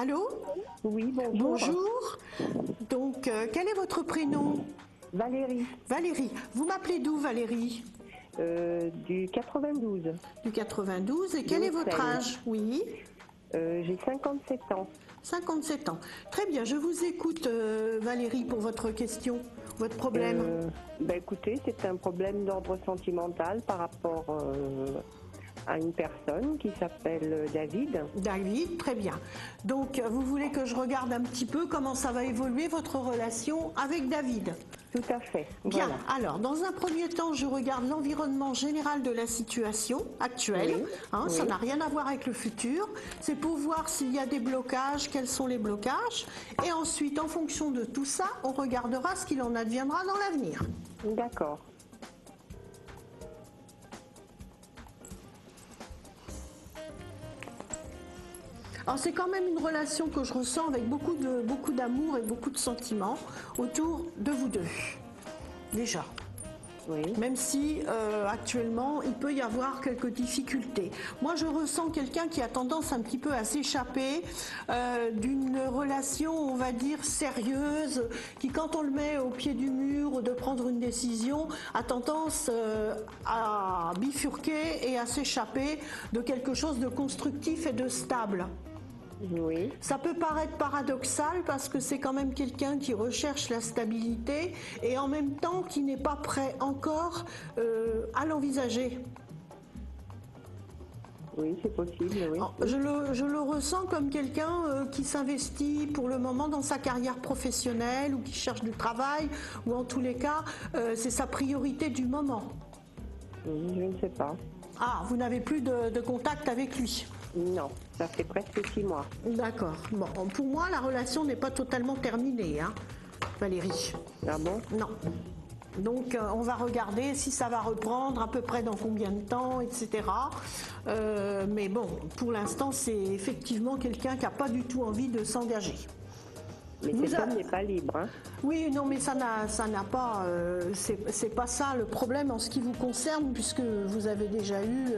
Allô? Oui, bonjour. Bonjour. Donc, quel est votre prénom? Valérie, Valérie. Vous m'appelez d'où, Valérie? du 92. Du 92. Et quel est votre Hauts-de-Seine. âge? Oui. J'ai 57 ans. 57 ans. Très bien, je vous écoute, Valérie, pour votre question, votre problème. Écoutez, c'est un problème d'ordre sentimental par rapport à une personne qui s'appelle David. David, très bien. Donc, vous voulez que je regarde un petit peu comment ça va évoluer votre relation avec David? Tout à fait. Bien, Voilà. alors, dans un premier temps, je regarde l'environnement général de la situation actuelle. Oui, Ça oui. n'a rien à voir avec le futur. C'est pour voir s'il y a des blocages, quels sont les blocages. Et ensuite, en fonction de tout ça, on regardera ce qu'il en adviendra dans l'avenir. D'accord. Alors, c'est quand même une relation que je ressens avec beaucoup d'amour et beaucoup de sentiments autour de vous deux. Déjà. Oui. Même si actuellement il peut y avoir quelques difficultés. Moi je ressens quelqu'un qui a tendance un petit peu à s'échapper d'une relation, on va dire, sérieuse, qui quand on le met au pied du mur de prendre une décision, a tendance à bifurquer et à s'échapper de quelque chose de constructif et de stable. Oui. Ça peut paraître paradoxal parce que c'est quand même quelqu'un qui recherche la stabilité et en même temps qui n'est pas prêt encore à l'envisager. Oui, c'est possible, oui. Je le ressens comme quelqu'un qui s'investit pour le moment dans sa carrière professionnelle ou qui cherche du travail ou en tous les cas, c'est sa priorité du moment. Je ne sais pas. Ah, vous n'avez plus de contact avec lui? Non, ça fait presque 6 mois. D'accord. Bon, pour moi, la relation n'est pas totalement terminée, hein, Valérie. Ah bon? Non. Donc, on va regarder si ça va reprendre, à peu près dans combien de temps, etc. Mais bon, pour l'instant, c'est effectivement quelqu'un qui n'a pas du tout envie de s'engager. Mais cet homme n'est pas libre, hein? Oui, non, mais ça n'a pas, c'est pas ça le problème en ce qui vous concerne, puisque vous avez déjà eu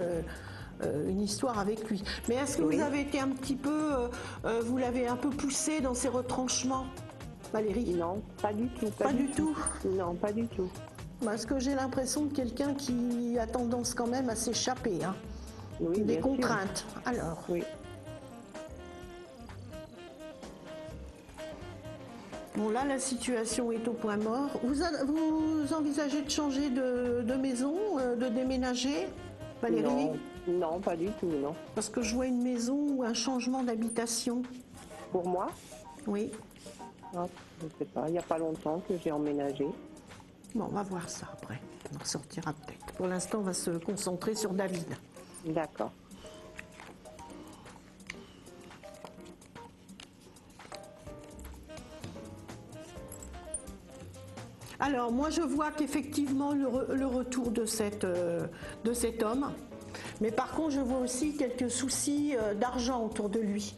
une histoire avec lui. Mais est-ce que Oui. vous avez été un petit peu, vous l'avez un peu poussé dans ses retranchements, Valérie? Non, pas du tout. Pas du tout. Non, pas du tout. Parce que j'ai l'impression de quelqu'un qui a tendance quand même à s'échapper, hein. Oui, Des bien sûr. contraintes. Alors. Oui. Bon, là, la situation est au point mort. Vous envisagez de changer de maison, de déménager, Valérie? Non, pas du tout, non. Parce que je vois une maison ou un changement d'habitation. Pour moi, Oui. je ne sais pas, il n'y a pas longtemps que j'ai emménagé. Bon, on va voir ça après. On en ressortira peut-être. Pour l'instant, on va se concentrer sur David. D'accord. Alors, moi, je vois qu'effectivement, le retour de cet homme. Mais par contre, je vois aussi quelques soucis d'argent autour de lui.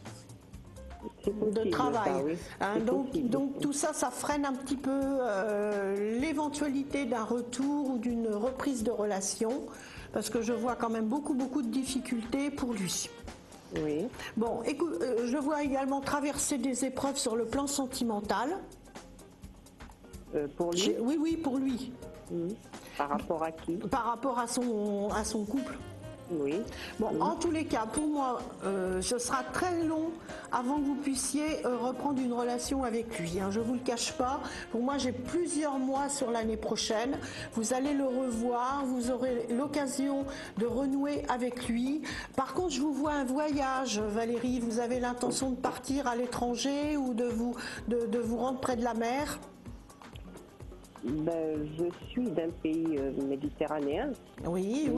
De travail. Ça, oui. Hein, donc tout ça, ça freine un petit peu l'éventualité d'un retour ou d'une reprise de relation, parce que je vois quand même beaucoup de difficultés pour lui. Oui. Bon, écoute, je vois également traverser des épreuves sur le plan sentimental. Pour lui, Oui, pour lui. par rapport à qui? Par rapport à son couple. Oui. Bon, en tous les cas, pour moi, ce sera très long avant que vous puissiez reprendre une relation avec lui. Hein, je ne vous le cache pas. Pour moi, j'ai plusieurs mois sur l'année prochaine. Vous allez le revoir. Vous aurez l'occasion de renouer avec lui. Par contre, je vous vois un voyage, Valérie. Vous avez l'intention de partir à l'étranger ou de vous rendre près de la mer? Je suis d'un pays méditerranéen. Oui.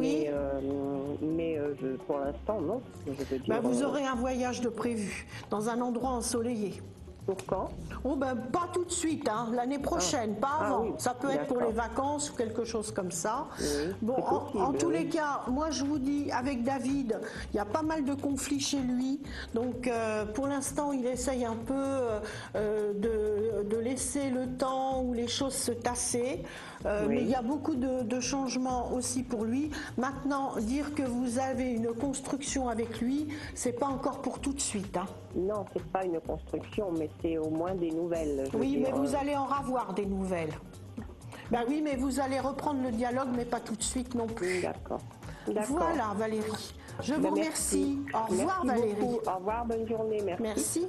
Mais pour l'instant, non. Je veux dire, Vous aurez un voyage de prévu dans un endroit ensoleillé. Pour quand? Oh pas tout de suite, hein, l'année prochaine, pas avant. Oui. Ça peut être pour les D'accord. vacances ou quelque chose comme ça. Oui, Bon, c'est possible, en tous oui. les cas, moi je vous dis, avec David, il y a pas mal de conflits chez lui. Donc pour l'instant, il essaye un peu de laisser le temps où les choses se tasser. Oui. Mais il y a beaucoup de changements aussi pour lui. Maintenant, dire que vous avez une construction avec lui, c'est pas encore pour tout de suite. Hein. Non, c'est pas une construction, mais c'est au moins des nouvelles. je veux Oui, mais dire. vous allez en avoir des nouvelles. Ben oui, mais vous allez reprendre le dialogue, mais pas tout de suite non plus. D'accord. D'accord. Voilà, Valérie. Je vous Ben, remercie. merci. Au revoir, Merci Valérie. beaucoup. Au revoir, bonne journée. Merci. Merci.